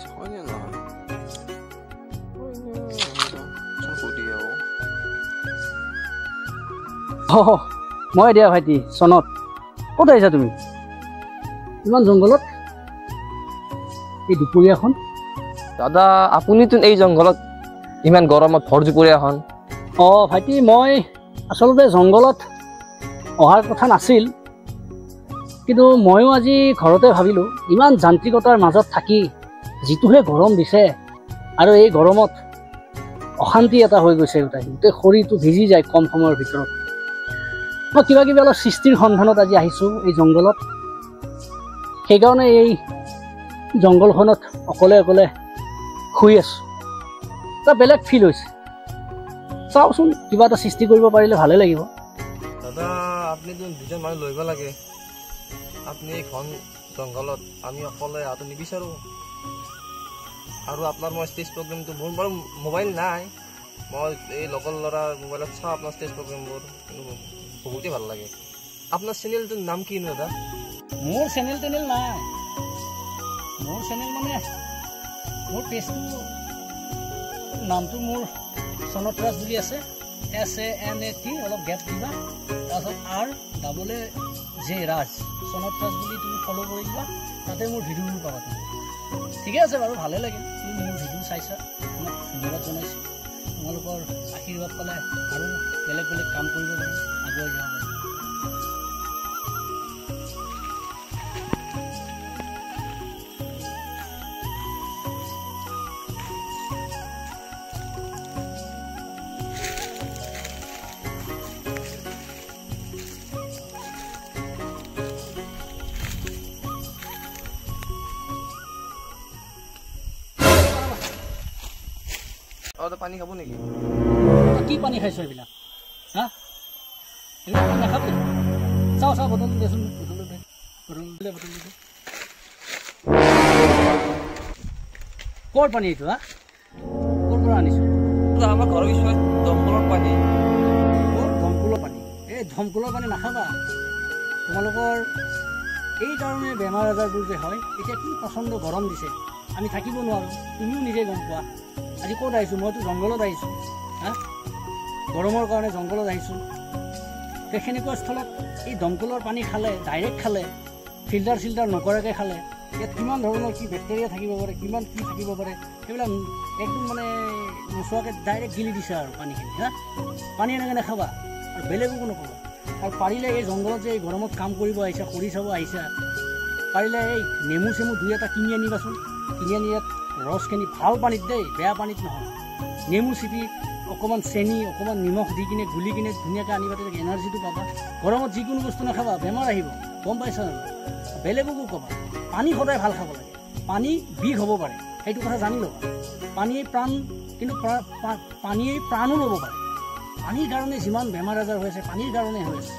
আছে হয়নে নহয় মই দিয়া ভাইটি চনত ক'ত আহিছা তুমি ইমান জংঘলত এই দুপৰীয়াখন দাদা আপুনিতো এই জংঘলত ইমান গৰমত ভৰ দুপৰীয়াখন ভাইটি মই আচলতে জংঘলত অহাৰ কথা নাছিল কিন্তু ময়ো আজি ঘৰতে ভাবিলোঁ ইমান যান্ত্ৰিকতাৰ মাজত থাকি যিটোহে গৰম দিছে আৰু এই গৰমত অশান্তি এটা হৈ গৈছে গোটেই শৰীৰটো ভিজি যায় কম সময়ৰ ভিতৰত মই কিবা কিবি অলপ সৃষ্টিৰ সন্ধানত আজি আহিছোঁ এই জংঘলত সেইকাৰণে এই জংঘলখনত অকলে অকলে শুই আছোঁ এটা বেলেগ ফিল হৈছে চাওচোন কিবা এটা সৃষ্টি কৰিব পাৰিলে ভালে লাগিব দাদা আপুনি দুজন মানুহ লৈ লাগে আপুনি ঘন জংঘলত আমি অকলে আটো নিবিচাৰোঁ আৰু আপোনাৰ মই ষ্টেজ প্ৰগ্ৰেমটো মোৰ বাৰু মোবাইল নাই মই এই লগৰ ল'ৰাৰ মোবাইলত চাওঁ আপোনাৰ ষ্টেজ প্ৰগ্ৰেমবোৰ কিন্তু বহুতেই ভাল লাগে আপোনাৰ চেনেলটোৰ নাম কিনো দাদা মোৰ চেনেল টেনেল নাই মোৰ চেনেল মানে মোৰ পেজটো নামটো মোৰ চনত ৰাজ বুলি আছে SANAT অলপ গেপ দিবা তাৰপিছত RAAJ ৰাজ চনত ৰাজ বুলি তুমি ফ'ল' কৰি দিবা তাতে মোৰ ভিডিঅ'বোৰ পাবা তুমি ঠিকে আছে বাৰু ভালে লাগে তুমি মোৰ ভিডিঅ' চাইছা তোমাক ধন্যবাদ জনাইছোঁ তোমালোকৰ আশীৰ্বাদ পালে আৰু বেলেগ বেলেগ কাম কৰিব পাৰিম আগুৱাই যাব পাৰিম পানী খাব নেকি কি পানী খাইছো এইবিলাক হা এইবিলাক পানী নাখাবি চাওঁ চাওঁ বটল দেচোন বটল ক'ৰ পানী এইটো হা ক'ৰ পৰা আনিছো আমাৰ ঘৰৰ কিছুমান দমকলৰ পানী দমকলৰ পানী এই দমকলৰ পানী নাখাবা তোমালোকৰ এই কাৰণে বেমাৰ আজাৰবোৰ যে হয় এতিয়া কি পচন্দ গৰম দিছে আমি থাকিব নোৱাৰোঁ তুমিও নিজে গম পোৱা আজি ক'ত আহিছোঁ মইতো জংঘলত আহিছোঁ হা গৰমৰ কাৰণে জংঘলত আহিছোঁ সেনেকুৱা স্থলত এই দমকলৰ পানী খালে ডাইৰেক্ট খালে ফিল্টাৰ চিল্টাৰ নকৰাকৈ খালে ইয়াত কিমান ধৰণৰ কি বেক্টেৰিয়া থাকিব পাৰে কিমান কি থাকিব পাৰে সেইবিলাক একদম মানে নোচোৱাকৈ ডাইৰেক্ট গিলি দিছে আৰু পানীখিনি হা পানী এনেকৈ নাখাবা আৰু বেলেগকো নক'বা আৰু পাৰিলে এই জংঘলত যে এই গৰমত কাম কৰিব আহিছা কৰি চাব আহিছা পাৰিলে এই নেমু চেমু দুই এটা কিনি আনিবাচোন কিনি আনি ইয়াত ৰসখিনি ভাল পানীত দেই বেয়া পানীত নহয় নেমু চিপি অকণমান চেনি অকণমান নিমখ দি কিনে গুলি কিনে ধুনীয়াকৈ আনিবা তেতিয়া এনাৰ্জিটো পাবা গৰমত যিকোনো বস্তু নাখাবা বেমাৰ আহিব গম পাইছা জানো বেলেগকো ক'বা পানী সদায় ভাল খাব লাগে পানী বিষ হ'ব পাৰে সেইটো কথা জানি ল'বা পানীয়ে প্ৰাণ কিন্তু পানীয়ে প্ৰাণো ল'ব পাৰে পানীৰ কাৰণে যিমান বেমাৰ আজাৰ হৈ আছে পানীৰ কাৰণে হৈ আছে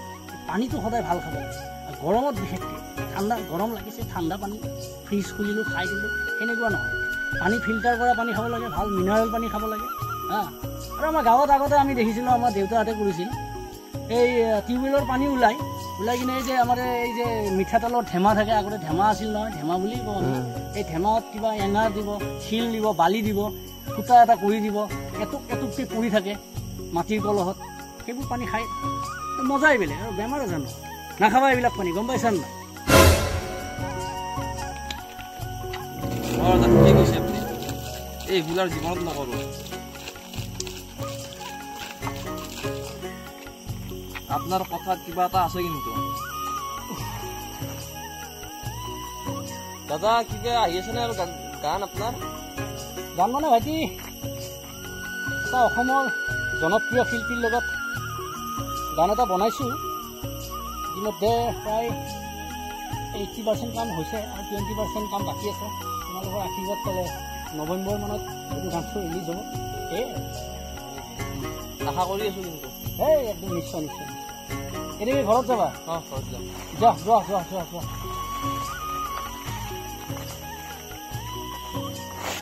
পানীটো সদায় ভাল খাব লাগে আৰু গৰমত বিশেষকৈ ঠাণ্ডা গৰম লাগিছে ঠাণ্ডা পানী ফ্ৰিজ খুলিলোঁ খাই দিলোঁ সেনেকুৱা নহয় পানী ফিল্টাৰ কৰা পানী খাব লাগে ভাল মিনাৰেল পানী খাব লাগে হা আৰু আমাৰ গাঁৱত আগতে আমি দেখিছিলোঁ আমাৰ দেউতাহঁতে কৰিছিল এই টিউবৱেলৰ পানী ওলাই কিনে যে আমাৰ এই যে মিঠাতেলৰ ধেমা থাকে আগতে ধেমা আছিল নহয় ধেমা বুলি কওঁ এই ধেমাত কিবা এঙাৰ দিব শিল দিব বালি দিব ফুটা এটা কৰি দিব এটুক এটুককৈ পৰি থাকে মাটিৰ কলহত সেইবোৰ পানী খাই মজাই বেলেগ আৰু বেমাৰ আজাৰ নহয় নাখাবা এইবিলাক পানী গম পাইছা নাই এইবিলাক জীৱনত নকৰোঁ আপোনাৰ কথাত কিবা এটা আছে কিন্তু দাদা কি আহি আছে নে আৰু গান আপোনাৰ গান মানে ভাইটি এটা অসমৰ জনপ্ৰিয় শিল্পীৰ লগত গান এটা বনাইছোঁ ইতিমধ্যে প্ৰায় 80% কাম হৈছে আৰু 20% কাম বাকী আছে তোমালোকৰ আশীৰ্বাদ পালে নৱেম্বৰ মানত এইটো গানটো ৰিলিজ হ'ব আশা কৰি আছোঁ কিন্তু একদম নিশ্চয় এতিয়া ঘৰত যাবা ঘৰত যাম যোৱা